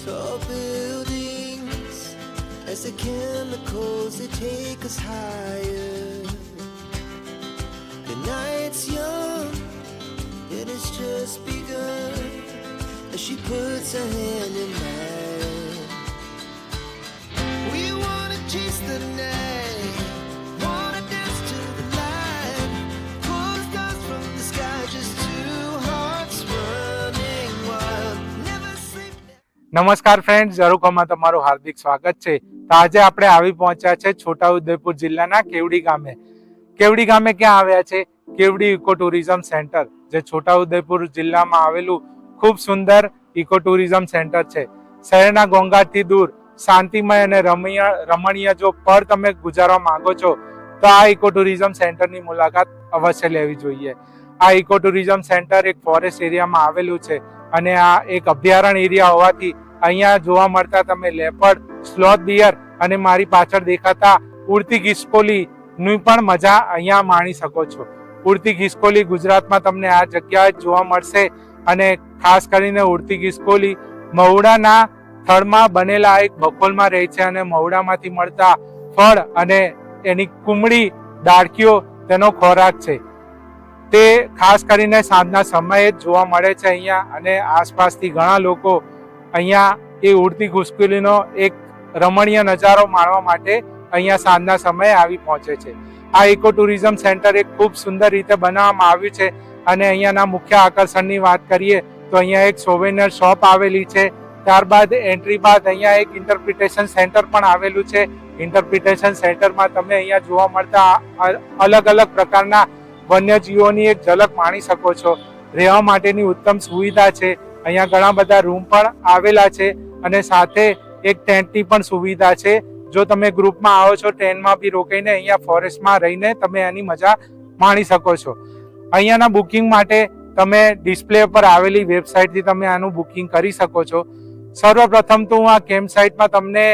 Tall buildings as the chemicals they take us higher. The night's young, it has just begun as she puts her hand in mine. We wanna chase the night, wanna dance to the light, pull the stars from the sky, just two hearts running wild. Never sleep. નમસ્કાર friends, ઝરૂખામાં તમારું હાર્દિક સ્વાગત છે. તો આજે આપણે આવી પહોંચ્યા છે છોટાઉદેપુર જિલ્લાના કેવડી ગામે. કેવડી ગામે ક્યાં આવ્યા છે? કેવડી ઇકો ટુરિઝમ સેન્ટર, જે છોટાઉદેપુર જિલ્લામાં આવેલું ખૂબ સુંદર ઇકો ટુરિઝમ સેન્ટર છે. શહેરના ઘોંઘાટથી દૂર શાંતિમય અને રમણીય જો પળ તમે ગુજારવા માંગો છો તો આ ઇકો ટુરિઝમ સેન્ટરની મુલાકાત અવશ્ય લેવી જોઈએ. આ ઇકો ટુરિઝમ સેન્ટર એક ફોરેસ્ટ એરિયામાં આવેલું છે અને આ એક અભયારણ્ય એરિયા હોવાથી અહીંયા જોવા મળતા તમે લેપર્ડ, સ્લોથ ડિયર અને મારી પાછળ દેખાતા ઉડતી ખિસકોલીની પણ મજા અહીંયા માણી શકો છો. ઉડતી ખિસકોલી ગુજરાતમાં તમને આ જગ્યાએ જોવા મળશે અને ખાસ કરીને ઉડતી ખિસકોલી મહુડાના થડમાં બનેલા એક બખોલમાં રહે છે અને મહુડામાંથી મળતા ફળ અને એની કુમળી ડાળકીઓ તેનો ખોરાક છે. તે ખાસ કરીને સાંજના સમયે જ જોવા મળે છે અહીંયા, અને આસપાસથી ઘણા લોકો અહીંયા એ ઉડતી ખિસકોલીનો એક રમણીય નજારો માણવા માટે અહીંયા સાંજના સમયે આવી પહોંચે છે. આ ઇકો ટુરિઝમ સેન્ટર એક ખૂબ સુંદર રીતે બનાવવામાં આવ્યું છે અને અહીંયાના મુખ્ય આકર્ષણની વાત કરીએ તો અહીંયા એક સોવેનિયર શોપ આવેલી છે. ત્યારબાદ એન્ટ્રી બાદ અહીંયા એક ઇન્ટરપ્રિટેશન સેન્ટર પણ આવેલું છે. ઇન્ટરપ્રિટેશન સેન્ટરમાં તમે અહીંયા જોવા મળતા અલગ અલગ પ્રકારના વન્યજીવોની એક ઝલક માણી શકો છો. રહેવા માટેની ઉત્તમ સુવિધા છે. અહીંયા ઘણા બધા રૂમ પણ આવેલા છે અને સાથે એક ટેન્ટની પણ સુવિધા છે. જો તમે ગ્રુપમાં આવો છો, ટેન્ટમાં બી રોકાઈને અહીંયા ફોરેસ્ટમાં રહીને તમે એની મજા માણી શકો છો. અહીંયાના બુકિંગ માટે તમે ડિસ્પ્લે પર આવેલી વેબસાઇટથી તમે આનું બુકિંગ કરી શકો છો. સર્વપ્રથમ તો હું આ કેમ્પ સાઇટમાં તમને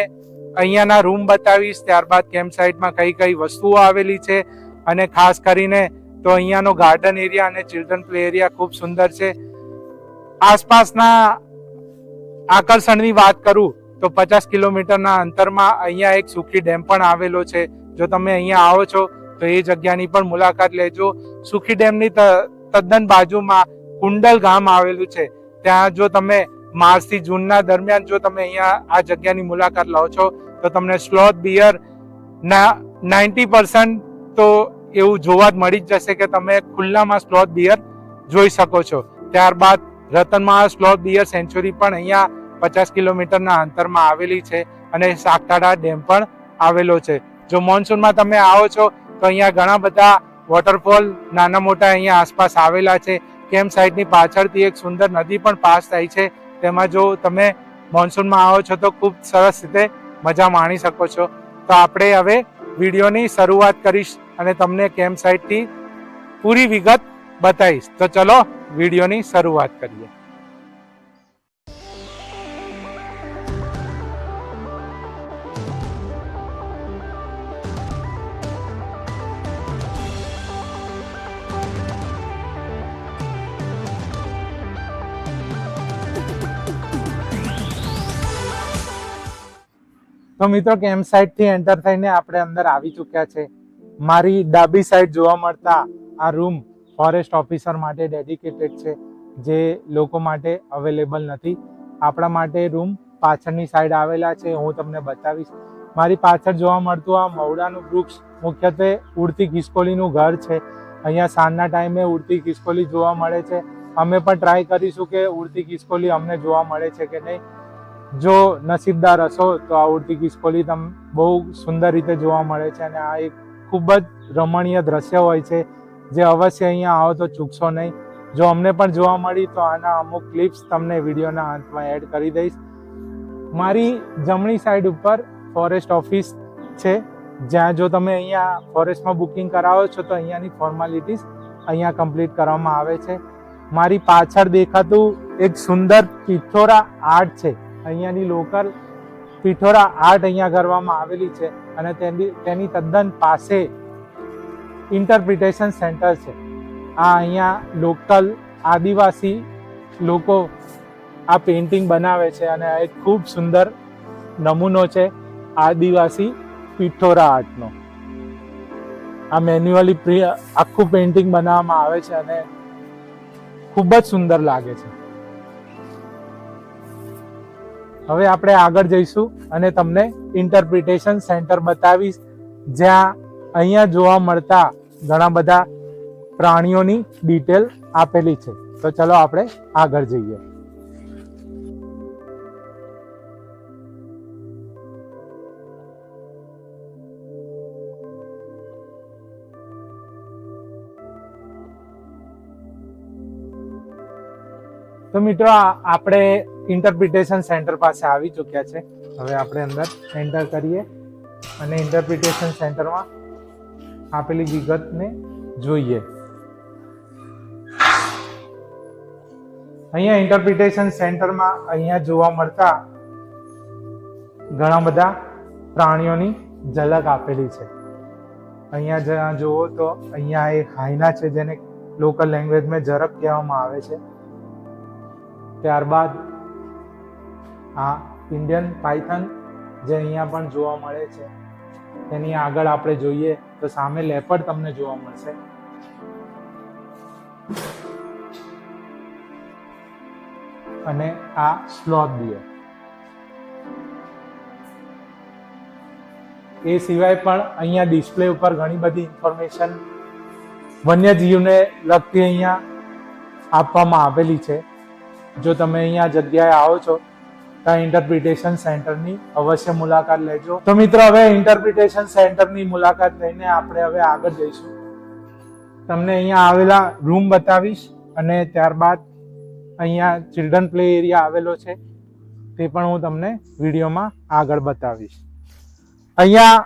અહીંયાના રૂમ બતાવીશ, ત્યારબાદ કેમ્પ સાઇટમાં કઈ કઈ વસ્તુઓ આવેલી છે અને ખાસ કરીને તો અહીંયાનો ગાર્ડન એરિયા અને ચિલ્ડ્રન પ્લે એરિયા ખૂબ સુંદર છે. આસપાસના આકર્ષણની વાત કરું તો 50 કિલોમીટરના અંતરમાં અહીંયા એક સુખી ડેમ પણ આવેલો છે. જો તમે અહીંયા આવો છો તો એ જગ્યાની પણ મુલાકાત લેજો. સુખી ડેમની તદ્દન બાજુમાં કુંડલ ગામ આવેલું છે. ત્યાં જો તમે માર્ચથી જૂનના દરમિયાન જો તમે અહીંયા આ જગ્યાની મુલાકાત લો છો તો તમને સ્લોથ બિયર ના 90% તો એવું જોવા જ મળી જ જશે કે તમે ખુલ્લામાં સ્લોથ બિયર જોઈ શકો છો. ત્યારબાદ રતનમહાલ સ્લોથ બિયર સેન્ચુરી પણ અહીંયા 50 કિલોમીટરના અંતરમાં આવેલી છે અને સાગઠાડા ડેમ પણ આવેલો છે. જો મોન્સૂનમાં તમે આવો છો તો અહીંયા ઘણા બધા વોટરફોલ નાના મોટા અહીંયા આસપાસ આવેલા છે. કેમ્પ સાઇટની પાછળથી એક સુંદર નદી પણ પાસ થાય છે. તેમાં જો તમે મોન્સૂનમાં આવો છો તો ખૂબ સરસ રીતે મજા માણી શકો છો. તો આપણે હવે વિડીયોની શરૂઆત કરીશ અને તમને કેમ્પ સાઇટથી પૂરી વિગત બતાવીશ. તો ચલો વિડીયોની શરૂઆત કરીએ. તો મિત્રો, કેમ્પ સાઇટ થી એન્ટર થઈને આપણે અંદર આવી ચૂક્યા છે. મારી ડાબી સાઈડ જોવા મળતા આ રૂમ ફોરેસ્ટ ઓફિસર માટે ડેડિકેટેડ છે, જે લોકો માટે અવેલેબલ નથી. આપણા માટે રૂમ પાછળની સાઈડ આવેલા છે, હું તમને બતાવીશ. મારી પાછળ જોવા મળતું આ મહુડાનું વૃક્ષ મુખ્યત્વે ઉડતી ખિસકોલીનું ઘર છે. અહીંયા સાંજના ટાઈમે ઉડતી ખિસકોલી જોવા મળે છે. અમે પણ ટ્રાય કરીશું કે ઉડતી ખિસકોલી અમને જોવા મળે છે કે નહીં. જો નસીબદાર હશો તો આ ઉડતી ખિસકોલી તમને બહુ સુંદર રીતે જોવા મળે છે અને આ એક ખૂબ જ રમણીય દ્રશ્ય હોય છે, જે અવશ્ય અહીંયા આવો તો ચૂકશો નહીં. જો અમને પણ જોવા મળી તો આના અમુક ક્લિપ્સ તમને વિડીયોના અંતમાં એડ કરી દઈશ. મારી જમણી સાઈડ ઉપર ફોરેસ્ટ ઓફિસ છે, જ્યાં જો તમે અહીંયા ફોરેસ્ટમાં બુકિંગ કરાવો છો તો અહીંયાની ફોર્માલિટીઝ અહીંયા કમ્પ્લીટ કરવામાં આવે છે. મારી પાછળ દેખાતું એક સુંદર પિથોરા આર્ટ છે. અહીંયાની લોકલ પિથોરા આર્ટ અહીંયા કરવામાં આવેલી છે અને તેની તદ્દન પાસે ઇન્ટરપ્રિટેશન સેન્ટર છે. આ અહીંયા લોકલ આદિવાસી લોકો આ પેઇન્ટિંગ બનાવે છે અને આ એક ખૂબ સુંદર નમૂનો છે આદિવાસી પિઠોરા આર્ટનો. આ મેન્યુઅલી આખું પેઇન્ટિંગ બનાવવામાં આવે છે અને ખૂબ જ સુંદર લાગે છે. હવે આપણે આગળ જઈશું અને તમને ઇન્ટરપ્રિટેશન સેન્ટર બતાવીશ, જ્યાં અહીંયા જોવા મળતા ઘણા બધા પ્રાણીઓની ડિટેલ આપેલી છે. તો ચલો આપણે આગળ જઈએ. તો મિત્રો આપણે ઇન્ટરપ્રિટેશન સેન્ટર પાસે આવી ચૂક્યા છે. હવે આપણે અંદર એન્ટર કરીએ અને ઇન્ટરપ્રિટેશન સેન્ટરમાં આપેલી વિગતને જોઈએ. અહીંયા ઇન્ટરપ્રિટેશન સેન્ટરમાં અહીંયા જોવા મળતા ઘણા બધા પ્રાણીઓની ઝલક આપેલી છે. અહીંયા જ્યાં જુઓ તો અહીંયા એક હાયના છે, જેને લોકલ લેંગ્વેજમાં ઝરફ કહેવામાં આવે છે. ત્યારબાદ આ ઇન્ડિયન પાયથન જે અહીંયા પણ જોવા મળે છે. તેની આગળ આપણે જોઈએ તો સામે લેપર્ડ તમને જોવા મળશે. અને આ સ્લોથ ડિયર. એ સિવાય પણ અહીંયા ડિસ્પ્લે ઉપર ઘણી બધી ઇન્ફોર્મેશન વન્યજીવને લગતી અહીંયા આપવામાં આવેલી છે. જો તમે અહીંયા જગ્યાએ આવો છો તો ઇન્ટરપ્રિટેશન સેન્ટરની અવશ્ય મુલાકાત લેજો. તો મિત્રો, હવે ઇન્ટરપ્રિટેશન સેન્ટરની મુલાકાત લઈને આપણે હવે આગળ જઈશું. તમને અહીંયા આવેલા રૂમ બતાવીશ અને ત્યારબાદ અહીંયા ચિલ્ડ્રન પ્લે એરિયા આવેલો છે તે પણ હું તમને વિડીયોમાં આગળ બતાવીશ. અહીંયા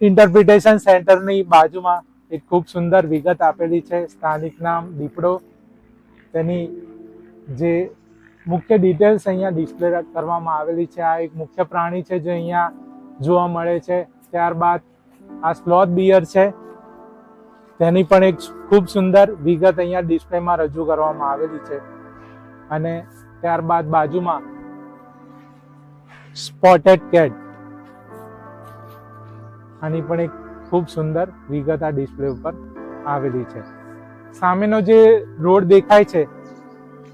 ઇન્ટરપ્રિટેશન સેન્ટરની બાજુમાં એક ખૂબ સુંદર વિગત આપેલી છે. સ્થાનિક નામ દીપડો, તેની જે મુખ્ય ડિટેલ્સ અહીંયા ડિસ્પ્લે કરવામાં આવેલી છે. આ એક મુખ્ય પ્રાણી છે જે અહીંયા જોવા મળે છે. ત્યારબાદ આ સ્લોથ બિયર છે, તેની પણ એક ખૂબ સુંદર વિગત અહીંયા ડિસ્પ્લેમાં રજૂ કરવામાં આવેલી છે. અને ત્યારબાદ બાજુમાં સ્પોટેડ કેટ, આની પણ એક ખૂબ સુંદર વિગત આ ડિસ્પ્લે ઉપર આવેલી છે. સામેનો જે રોડ દેખાય છે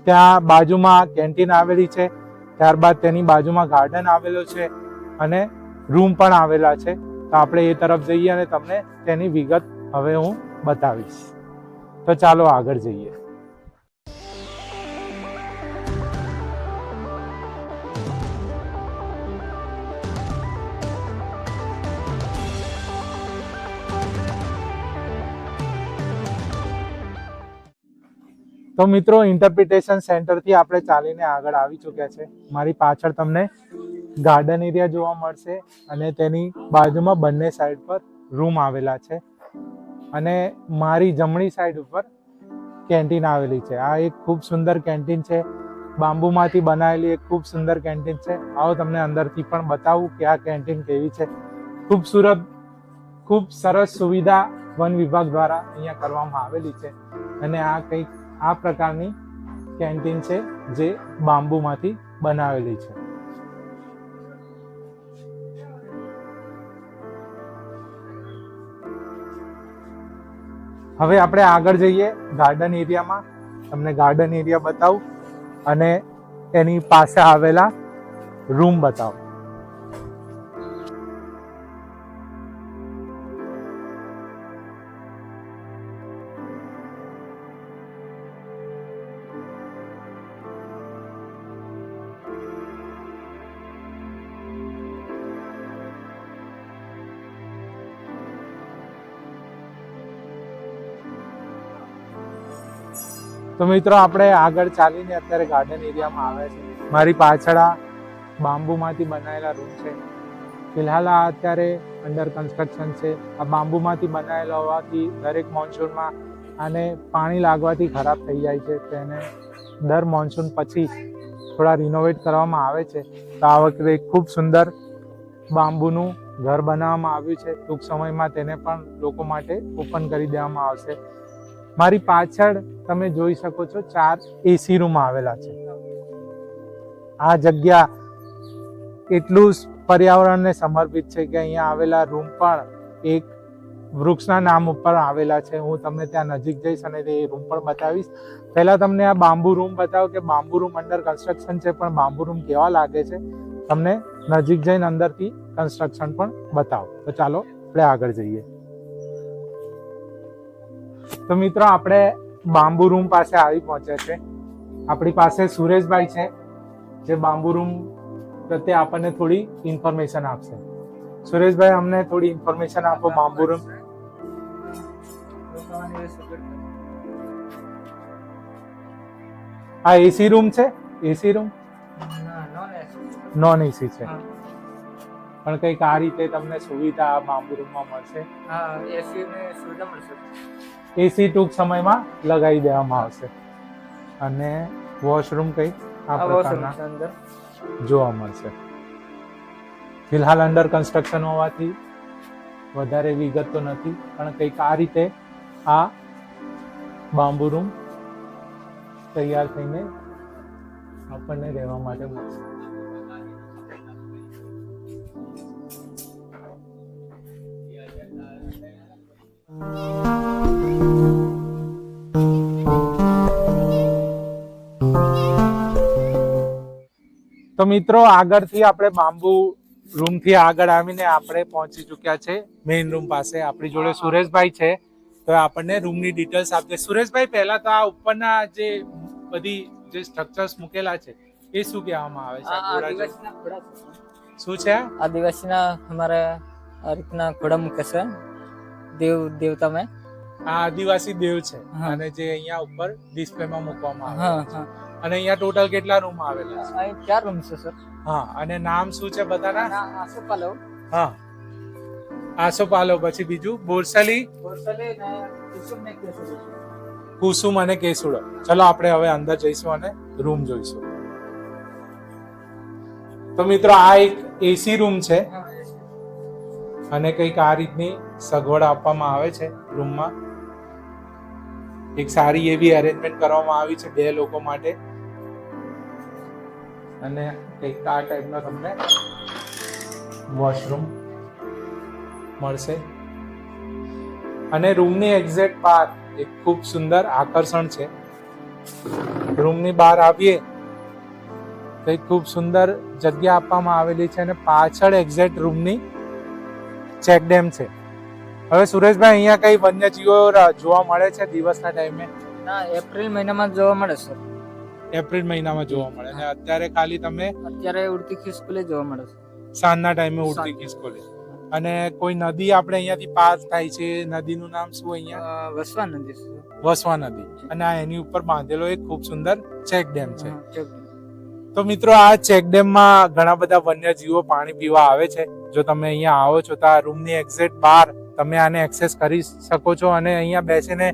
ત્યાં બાજુમાં કેન્ટીન આવેલી છે. ત્યારબાદ તેની બાજુમાં ગાર્ડન આવેલો છે અને રૂમ પણ આવેલા છે. તો આપણે એ તરફ જઈએ અને તમને તેની વિગત હવે હું બતાવીશ. તો ચાલો આગળ જઈએ. તો મિત્રો, ઇન્ટરપ્રિટેશન સેન્ટરથી આપણે ચાલીને આગળ આવી ચૂક્યા છે. મારી પાછળ તમને ગાર્ડન એરિયા જોવા મળશે અને તેની બાજુમાં બંને સાઈડ પર રૂમ આવેલા છે. અને મારી જમણી સાઈડ ઉપર કેન્ટીન આવેલી છે. આ એક ખૂબ સુંદર કેન્ટીન છે. બાંબુમાંથી બનાવેલી એક ખૂબ સુંદર કેન્ટીન છે. આવો તમને અંદરથી પણ બતાવું કે આ કેન્ટીન કેવી છે. ખૂબ સરસ સુવિધા વન વિભાગ દ્વારા અહીંયા કરવામાં આવેલી છે. અને આ કંઈક આ પ્રકારની કેન્ટીન છે જે બાંબુમાંથી બનાવેલી છે. હવે આપણે આગળ જઈએ ગાર્ડન એરિયામાં. તમને ગાર્ડન એરિયા બતાવું અને એની પાસે આવેલા રૂમ બતાવું. તો મિત્રો, આપણે આગળ ચાલીને અત્યારે ગાર્ડન એરિયામાં આવે છે. મારી પાછળ આ બાંબુમાંથી બનાવેલા રૂમ છે. ફિલહાલ આ અત્યારે અંડર કન્સ્ટ્રક્શન છે. આ બાંબુમાંથી બનાવેલા હોવાથી દરેક મોન્સૂનમાં આને પાણી લાગવાથી ખરાબ થઈ જાય છે. તેને દર મોન્સૂન પછી થોડા રિનોવેટ કરવામાં આવે છે. તો આ વખતે ખૂબ સુંદર બાંબુનું ઘર બનાવવામાં આવ્યું છે. ટૂંક સમયમાં તેને પણ લોકો માટે ઓપન કરી દેવામાં આવશે. મારી પાછળ તમે જોઈ શકો છો 4 એસી રૂમ આવેલા છે. આ જગ્યા એટલું પર્યાવરણને સમર્પિત છે કે અહીંયા આવેલા રૂમ પણ એક વૃક્ષના નામ ઉપર આવેલા છે. હું તમને ત્યાં નજીક જઈશ અને તે રૂમ પણ બતાવીશ. પહેલા તમને આ બાંબુ રૂમ બતાવો કે બાંબુ રૂમ અંડર કન્સ્ટ્રક્શન છે, પણ બાંબુ રૂમ કેવા લાગે છે તમને નજીક જઈને અંદરથી કન્સ્ટ્રક્શન પણ બતાવો. તો ચાલો આપણે આગળ જઈએ. તો મિત્રો આપણે બાંબુ રૂમ પાસે આવી પહોંચ્યા છે. આપણી પાસે સુરેશભાઈ છે જે બાંબુ રૂમ પ્રત્યે આપણને થોડી ઇન્ફોર્મેશન આપશે. સુરેશભાઈ, અમને થોડી ઇન્ફોર્મેશન આપો બાંબુ રૂમ. આ એસી રૂમ છે? એસી રૂમ નોન એસી છે, પણ કઈક આ રીતે તમને સુવિધા આ બાંબુ રૂમમાં મળશે. એસી ટૂંક સમયમાં લગાવી દેવામાં આવશે. અને વોશરૂમ કઈક આ પ્રકારના જોવા મળશે. ફિલહાલ અંડર કન્સ્ટ્રક્શન હોવાથી વધારે વિગત તો નથી, પણ કંઈક આ રીતે આ બાંબુ રૂમ તૈયાર થઈને આપણને રહેવા માટે મળશે. તો મિત્રો, આગળથી આપણે બાંબુ રૂમ થી આગળ આવીને આપણે પહોંચી ચુક્યા છે મેઇન રૂમ પાસે. આપણી જોડે સુરેશભાઈ છે, તો આપણને રૂમની ડિટેલ્સ આપશે. સુરેશભાઈ, પહેલા તો આ ઉપરના જે બધી જે સ્ટ્રક્ચર્સ મૂકેલા છે એ શું કહેવામાં આવે છે? શું છે? આદિવાસીના અમારે આ રીતના ઘોડા મૂકે છે, દેવતામાં. આ આદિવાસી દેવ છે અને જે અહીંયા ઉપર ડિસ્પ્લેમાં મૂકવામાં આવે છે. અને અહીંયા ટોટલ કેટલા રૂમ આવેલા છે? અહીં 4 રૂમ છે સર. હા, અને નામ શું છે બધાના? આસોપાલવ. હા, આસોપાલવ. પછી બીજું બોરસલી, ને કુસુમ ને કેસુડો. કુસુમ અને કેસુડો. ચલો આપણે હવે અંદર જઈશું અને રૂમ જોઈશું. તો મિત્રો, આ એક એસી રૂમ છે અને કંઈક આ રીતની સગવડ આપવામાં આવે છે રૂમમાં. એક સારી એવી અરેન્જમેન્ટ કરવામાં આવી છે 2 લોકો માટે. અને કંઈક આ ટાઈપનો તમને વોશરૂમ મળશે. અને રૂમની એક્ઝેક્ટ બહાર એક ખૂબ સુંદર આકર્ષણ છે. રૂમની બહાર આવીએ તો એક ખૂબ સુંદર જગ્યા આપવામાં આવેલી છે અને પાછળ એક્ઝેક્ટ રૂમની ચેક ડેમ છે. હવે સુરેશભાઈ, અહીંયા કઈ વન્યજીવો જોવા મળે છે દિવસના ટાઈમે? ના, એપ્રિલ મહિનામાં જોવા મળે સર. એપ્રિલ મહિનામાં જોવા મળે. અને અત્યારે ખાલી તમે અત્યારે ઉડતી ખિસકોલી જોવા મળે છે સાંજના ટાઈમે ઉડતી ખિસકોલી. અને કોઈ નદી આપણે અહીંયાથી પાસ થાય છે, નદીનું નામ શું અહીંયા? વસવા નદી. વસવા નદી. અને આ એની ઉપર બાંધેલો એક ખૂબ સુંદર ચેક ડેમ છે. તો મિત્રો, આ ચેક ડેમમાં ઘણા બધા વન્યજીવો પાણી પીવા આવે છે. જો તમે અહીંયા આવો છો તો આ રૂમની એક્ઝેક્ટ બહાર તમે આને એક્સેસ કરી શકો છો અને અહીંયા બેસીને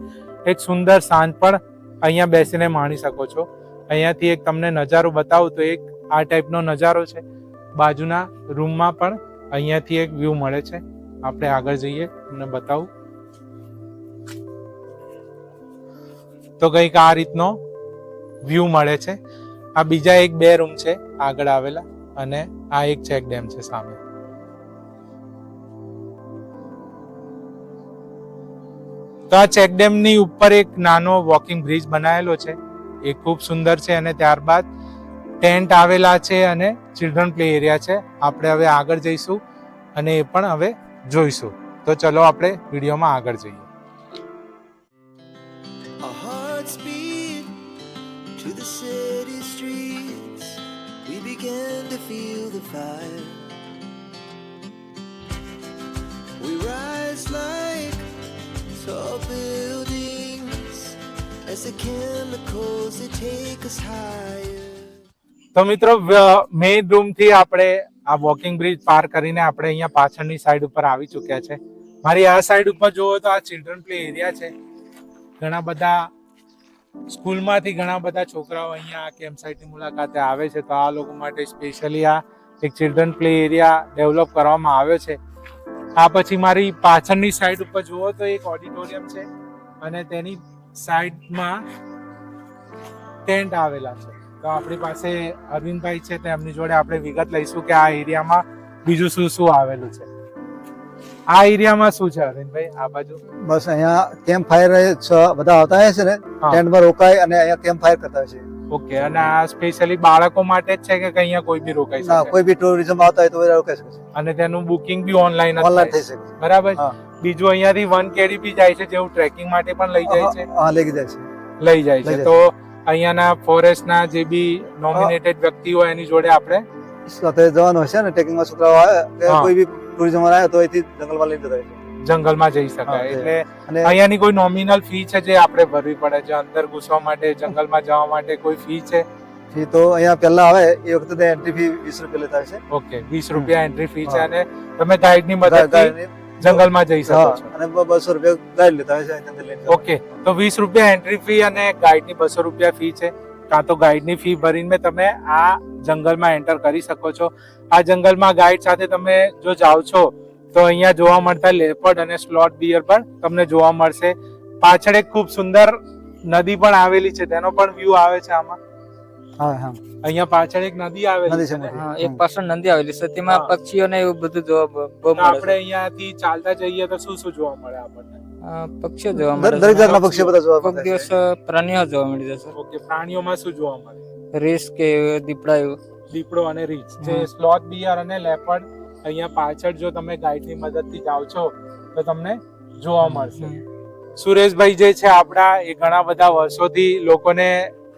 એક સુંદર સાંજ પણ અહીંયા બેસીને માણી શકો છો. અહીંયાથી એક તમને નજારો બતાવું તો એક આ ટાઈપનો નજારો છે. બાજુના રૂમમાં પણ અહીંયાથી એક વ્યૂ મળે છે. આપણે આગળ જઈએ, તમને બતાવું. તો કંઈક આ રીતનો વ્યૂ મળે છે. આ બીજા 2 રૂમ છે આગળ આવેલા અને આ એક ચેક ડેમ છે સામે. તો આ ચેક ડેમ ની ઉપર એક નાનો વોકિંગ બ્રિજ બનાવેલો છે, એ ખૂબ સુંદર છે. અને ત્યારબાદ ટેન્ટ આવેલા છે અને ચિલ્ડ્રન પ્લે એરિયા છે. આપણે હવે આગળ જઈશું અને એ પણ હવે જોઈશું. તો ચલો આપણે વિડીયોમાં આગળ જઈએ. Our hearts beat to the city streets. We began to feel the fire. We rise like tall buildings as the chemicals they take us higher. તો મિત્રો, મેઇન રૂમ થી આપણે આ વોકિંગ બ્રિજ પાર કરીને આપણે અહીંયા પાછળની સાઈડ ઉપર આવી ચૂક્યા છે. મારી આ સાઈડ ઉપર જુઓ તો આ ચિલ્ડ્રન પ્લે એરિયા છે. ઘણા બધા સ્કૂલમાંથી ઘણા બધા છોકરાઓ અહીંયા આ કેમ્પ સાઇટની મુલાકાતે આવે છે. તો આ લોકો માટે સ્પેશિયલી આ એક ચિલ્ડ્રન પ્લે એરિયા ડેવલપ કરવામાં આવ્યો છે. આ પછી મારી પાછળની સાઈડ ઉપર જુઓ તો એક ઓડિટોરિયમ છે અને તેની સાઈડમાં ટેન્ટ આવેલા છે. તો આપણી પાસે અરવિંદભાઈ છે, તો એમની જોડે આપણે વિગત લઈશું કે આ એરિયામાં બીજું શું શું આવેલું છે. આ એરિયામાં શું છે અરવિંદભાઈ આ બાજુ? બસ અહીંયા કેમ્પ ફાયર બધા આવતા હોય છે ને, હા. ટેન્ટમાં રોકાય અને અહીંયા કેમ્પ ફાયર કરતા હોય છે. ઓકે, અને આ સ્પેશિયલી બાળકો માટે જ છે કે અહીંયા કોઈ બી રોકાઈ ના, શકે? કોઈ બી ટુરિઝમ આવતા હોય તો બધા રોકાઈ શકે છે. અને તેનું બુકિંગ બી ઓનલાઈન જ ઓનલાઈન થાય થઈ છે. શકે છે. બરાબર. હા. બીજું અહીંયાથી 1 KDP જાય છે, જેવું ટ્રેકિંગ માટે પણ લઈ જાય છે. હા, લઈ જાય છે. લઈ જાય છે. લઈ જાય તો અહીંયાના ફોરેસ્ટના જે બી નોમિનેટેડ વ્યક્તિ હોય એની જોડે આપણે સાથે જવાનું હશે ને, ટ્રેકિંગમાં છોકરાઓ આવે કે હા. કોઈ બી ટુરિઝમ આવે તો અહીંથી જંગલમાં લઈને જતા હોય છે. જંગલમાં જઈ શકાય. હા, એટલે અને અહીંયાની કોઈ નોમિનલ ફી છે જે આપણે ભરવી પડે છે અંદર ઘૂસવા માટે, જંગલમાં જવા માટે કોઈ ફી છે? ફી તો અહીંયા પહેલા આવે એ વખતે એન્ટ્રી ફી 20 રૂપિયા લેતા હોય છે. ઓકે, 20 રૂપિયા એન્ટ્રી ફી છે. હા. અને તમે ગાઈડની મદદથી ગાઈડની- જંગલમાં જઈ શકો હા, છો. અને 200 રૂપિયા ગાઈડ લેતા હોય છે અહીંથી લઈને જવા. ઓકે, તો 20 રૂપિયા એન્ટ્રી ફી અને ગાઈડની 200 રૂપિયા ફી છે. કાં તો ગાઈડની ફી ભરીને તમે આ જંગલમાં એન્ટર કરી શકો છો. આ જંગલમાં ગાઈડ સાથે તમે જો જાઓ છો તો અહીંયા જોવા મળતા લેપર્ડ અને સ્લોથ બિયર પણ તમને જોવા મળશે. પાછળ એક ખૂબ સુંદર નદી પણ આવેલી છે, તેનો પણ વ્યૂ આવે છે આમાં. હા, હા. અહીંયા પાછળ એક નદી આવેલી નદી છે છે ને? મોટી. હા, એક પાછળ નદી આવેલી છે, તેમાં હા. પક્ષીઓને એવું બધું જોવા બહુ તો મળે આપણે છે. અહીંયાથી ચાલતા જઈએ તો શું શું જોવા મળે આપણને? પક્ષીઓ જોવા મળે દરેક છે. જાતના પક્ષીઓ બધા જોવા કોઈક મળે દિવસ છે. પ્રાણીઓ જોવા મળી જશે, ઓકે, પ્રાણીઓમાં શું જોવા મળે? રેસ કે દીપડા એવું. દીપડો અને રીંછ. જે હા. સ્લોથ બિયર અને લેપર્ડ અહીંયા પાછળ જો તમે ગાઈડની મદદથી જાઓ છો તો તમને જોવા મળશે. સુરેશભાઈ જે છે આપણા, એ ઘણા બધા વર્ષોથી લોકોને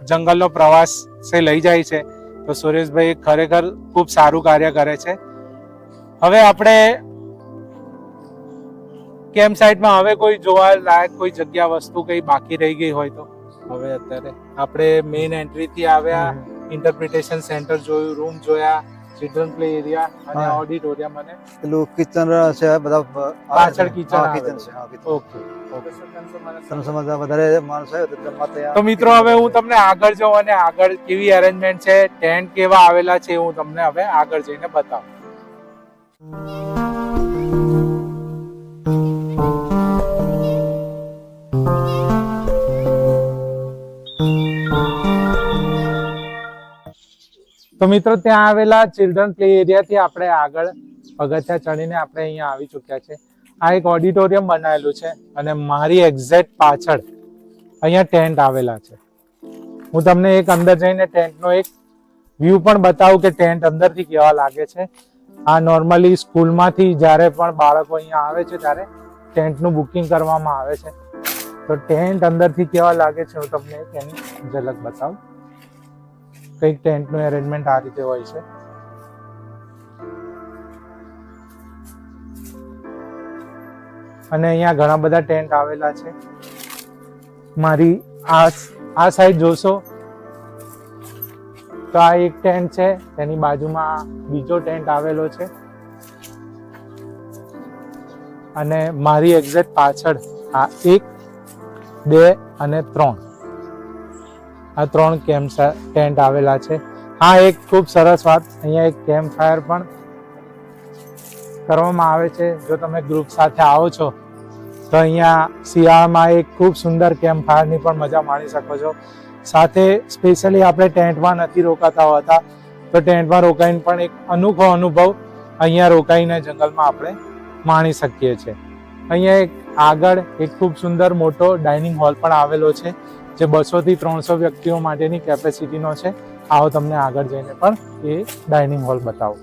જંગલનો પ્રવાસ લઈ જાય છે. તો સુરેશભાઈ ખરેખર ખૂબ સારું કાર્ય કરે છે. હવે આપણે કેમ્પ સાઇટમાં હવે કોઈ જોવા લાયક કોઈ જગ્યા વસ્તુ કઈ બાકી રહી ગઈ હોય તો? હવે અત્યારે આપણે મેઇન એન્ટ્રી થી આવ્યા, ઇન્ટરપ્રિટેશન સેન્ટર જોયું, રૂમ જોયા, ચિલ્ડ્રન પ્લે એરિયા અને હા. ઓડિટોરિયમ અને પેલું કિચન છે બધા પાછળ kitchen હા, આવેલું. kitchen છે. હા, kitchen. ઓકે. ત્રણસોમાં વધારે માણસ આવે તો જમવા તૈયાર. તો મિત્રો હવે હું તમને આગળ જાઉં અને આગળ કેવી અરેન્જમેન્ટ છે, ટેન્ટ કેવા આવેલા છે, હું તમને હવે આગળ જઈને બતાવું. તો મિત્રો ત્યાં આવેલા ચિલ્ડ્રન પ્લે એરિયાથી આપણે આગળ પગથિયા ચડીને આપણે અહીંયા આવી ચૂક્યા છે. આ એક ઓડિટોરિયમ બનાવેલું છે અને મારી એક્ઝેક્ટ પાછળ અહીંયા ટેન્ટ આવેલા છે. હું તમને એક અંદર જઈને ટેન્ટનો એક વ્યૂ પણ બતાવું કે ટેન્ટ અંદરથી કેવા લાગે છે. આ નોર્મલી સ્કૂલમાંથી જ્યારે પણ બાળકો અહીંયા આવે છે ત્યારે ટેન્ટનું બુકિંગ કરવામાં આવે છે. તો ટેન્ટ અંદરથી કેવા લાગે છે હું તમને એની ઝલક બતાવું. કંઈક ટેન્ટનું અરેન્જમેન્ટ આ રીતે હોય છે. અને અહીંયા ઘણા બધા ટેન્ટ આવેલા છે. મારી આ સાઈડ જોશો તો આ એક ટેન્ટ છે, તેની બાજુમાં બીજો ટેન્ટ આવેલો છે અને મારી એક્ઝેક્ટ પાછળ આ 1, 2 અને 3 આ 3 કેમ્પ ટેન્ટ આવેલા છે. હા, એક ખૂબ સરસ વાત, અહીંયા એક કેમ્પ ફાયર પણ કરવામાં આવે છે. જો તમે ગ્રુપ સાથે આવો છો તો અહીંયા શિયાળામાં એક ખૂબ સુંદર કેમ્પ ફાયરની પણ મજા માણી શકો છો. સાથે સ્પેશિયલી આપણે ટેન્ટમાં નથી રોકાતા હોતા, તો ટેન્ટમાં રોકાઈને પણ એક અનોખો અનુભવ અહીંયા રોકાઈને જંગલમાં આપણે માણી શકીએ છીએ. અહીંયા એક આગળ એક ખૂબ સુંદર મોટો ડાઇનિંગ હોલ પણ આવેલો છે, જે 200 થી 300 વ્યક્તિઓ માટેની કેપેસિટીનો છે. આવો તમને આગળ જઈને પણ એ ડાઇનિંગ હોલ બતાવો.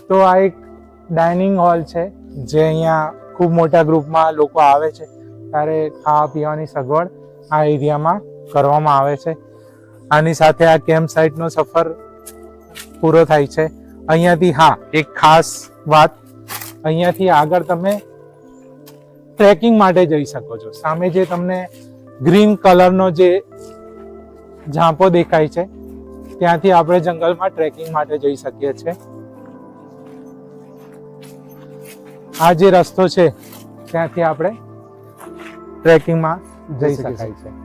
તો આ એક ડાઇનિંગ હોલ છે, જે અહીંયા ખૂબ મોટા ગ્રુપમાં લોકો આવે છે ત્યારે ખાવા પીવાની સગવડ આ એરિયામાં કરવામાં આવે છે. આની સાથે આ કેમ્પ સાઇટનો સફર પૂરો થાય છે. અહીંયાથી હા, એક ખાસ વાત, અહીંયાથી આગળ તમે ટ્રેકિંગ માટે જઈ શકો છો. સામે જે તમને ગ્રીન કલરનો જે ઝાંપો દેખાય છે ત્યાંથી આપણે જંગલમાં ટ્રેકિંગ માટે જઈ શકીએ છીએ. આ જે રસ્તો છે ત્યાંથી આપણે ટ્રેકિંગમાં જઈ શકાય છે.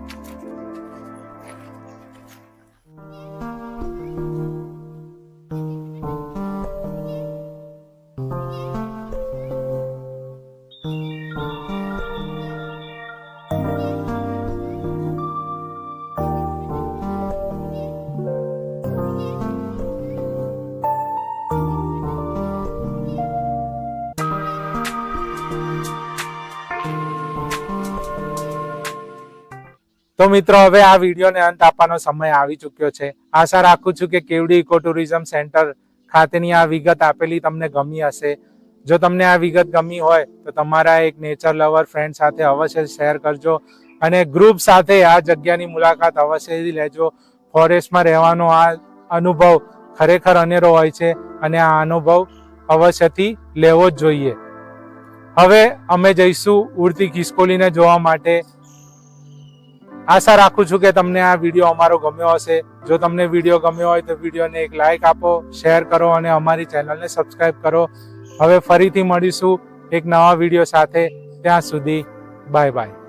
તો મિત્રો હવે આ વિડીયોને અંત આપવાનો સમય આવી ચૂક્યો છે. આશા રાખું છું કે કેવડી ઇકો ટુરિઝમ સેન્ટર ખાતેની આ વિગત આપેલી તમને ગમી હશે. જો તમને આ વિગત ગમી હોય તો તમારા એક નેચર લવર ફ્રેન્ડ સાથે અવશ્ય શેર કરજો અને ગ્રુપ સાથે આ જગ્યાની મુલાકાત અવશ્ય લેજો. ફોરેસ્ટમાં રહેવાનો આ અનુભવ ખરેખર અનેરો હોય છે અને આ અનુભવ અવશ્યથી લેવો જ જોઈએ. હવે અમે જઈશું ઉડતી ખિસકોલીને જોવા માટે. આશા રાખું છું કે તમને આ વિડીયો અમારો ગમ્યો હશે. જો તમને વિડીયો ગમ્યો હોય તો વિડીયોને એક લાઈક આપો, શેર કરો અને અમારી ચેનલને સબસ્ક્રાઈબ કરો. હવે ફરીથી મળીશું એક નવા વિડીયો સાથે. ત્યાં સુધી બાય બાય.